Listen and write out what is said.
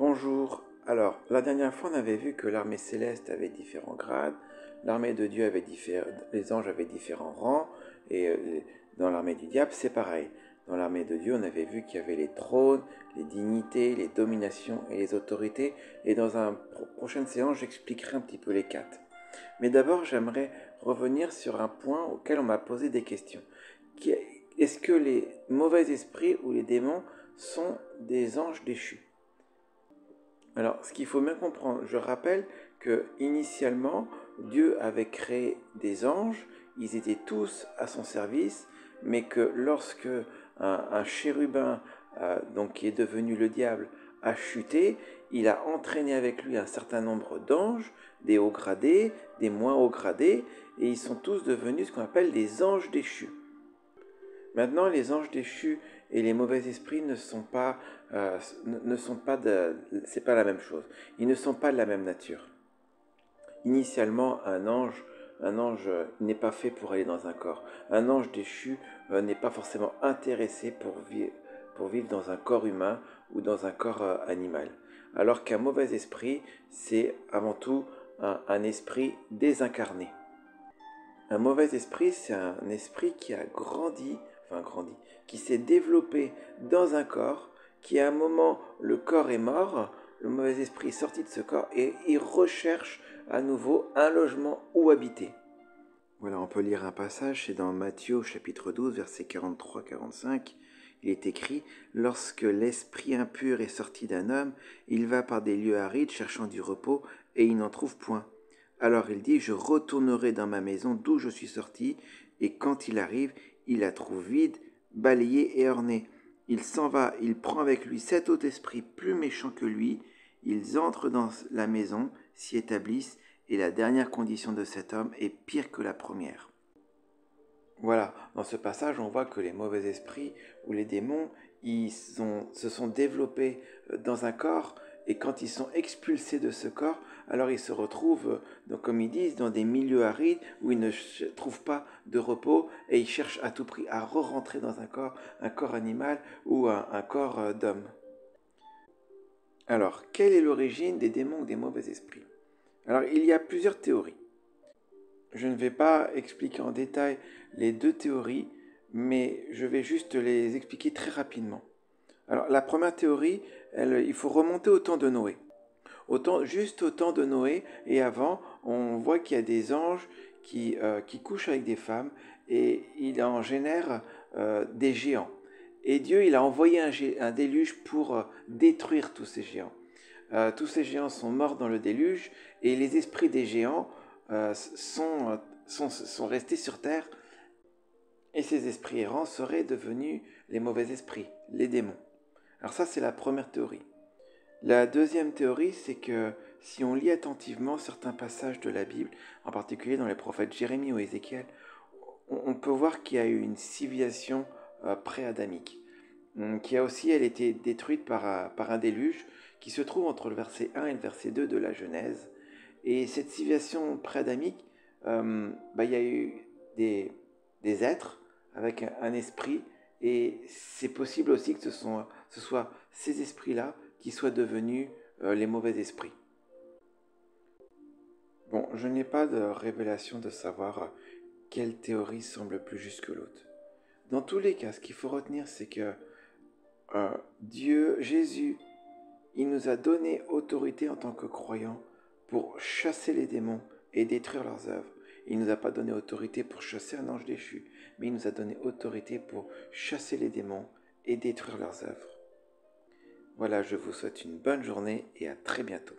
Bonjour. Alors, la dernière fois, on avait vu que l'armée céleste avait différents grades, l'armée de Dieu avait les anges avaient différents rangs, et dans l'armée du diable, c'est pareil. Dans l'armée de Dieu, on avait vu qu'il y avait les trônes, les dignités, les dominations et les autorités, et dans une prochaine séance, j'expliquerai un petit peu les quatre. Mais d'abord, j'aimerais revenir sur un point auquel on m'a posé des questions. Est-ce que les mauvais esprits ou les démons sont des anges déchus? Alors, ce qu'il faut bien comprendre, je rappelle que initialement, Dieu avait créé des anges, ils étaient tous à son service, mais que lorsque un chérubin, donc qui est devenu le diable, a chuté, il a entraîné avec lui un certain nombre d'anges, des hauts gradés, des moins hauts gradés, et ils sont tous devenus ce qu'on appelle des anges déchus. Maintenant, les anges déchus et les mauvais esprits c'est pas la même chose. Ils ne sont pas de la même nature. Initialement, un ange n'est pas fait pour aller dans un corps. Un ange déchu n'est pas forcément intéressé pour vivre dans un corps humain ou dans un corps animal. Alors qu'un mauvais esprit, c'est avant tout un esprit désincarné. Un mauvais esprit, c'est un esprit qui a grandi, qui s'est développé dans un corps, qui à un moment, le corps est mort, le mauvais esprit est sorti de ce corps et il recherche à nouveau un logement où habiter. Voilà, on peut lire un passage, c'est dans Matthieu chapitre 12, versets 43-45. Il est écrit « Lorsque l'esprit impur est sorti d'un homme, il va par des lieux arides cherchant du repos et il n'en trouve point. Alors il dit, je retournerai dans ma maison d'où je suis sorti, et quand il arrive, il la trouve vide, balayée et ornée. Il s'en va, il prend avec lui 7 autres esprits plus méchants que lui, ils entrent dans la maison, s'y établissent, et la dernière condition de cet homme est pire que la première. » Voilà, dans ce passage, on voit que les mauvais esprits ou les démons, se sont développés dans un corps, et quand ils sont expulsés de ce corps, alors ils se retrouvent, donc comme ils disent, dans des milieux arides où ils ne trouvent pas de repos, et ils cherchent à tout prix à re-rentrer dans un corps animal ou un corps d'homme. Alors, quelle est l'origine des démons ou des mauvais esprits? Alors, il y a plusieurs théories. Je ne vais pas expliquer en détail les deux théories, mais je vais juste les expliquer très rapidement. Alors, la première théorie, il faut remonter au temps de Noé. Juste au temps de Noé et avant, on voit qu'il y a des anges qui couchent avec des femmes et il en génère des géants. Et Dieu, il a envoyé un déluge pour détruire tous ces géants. Tous ces géants sont morts dans le déluge et les esprits des géants sont restés sur terre, et ces esprits errants seraient devenus les mauvais esprits, les démons. Alors ça, c'est la première théorie. La deuxième théorie, c'est que si on lit attentivement certains passages de la Bible, en particulier dans les prophètes Jérémie ou Ézéchiel, on peut voir qu'il y a eu une civilisation pré-adamique, qui a aussi, elle, été détruite par un déluge, qui se trouve entre le verset 1 et le verset 2 de la Genèse. Et cette civilisation pré-adamique, il y a eu des êtres avec un esprit, et c'est possible aussi que ce soit ces esprits-là qui soient devenus les mauvais esprits. Bon, je n'ai pas de révélation de savoir quelle théorie semble plus juste que l'autre. Dans tous les cas, ce qu'il faut retenir, c'est que Dieu, Jésus, il nous a donné autorité en tant que croyants pour chasser les démons et détruire leurs œuvres. Il ne nous a pas donné autorité pour chasser un ange déchu, mais il nous a donné autorité pour chasser les démons et détruire leurs œuvres. Voilà, je vous souhaite une bonne journée et à très bientôt.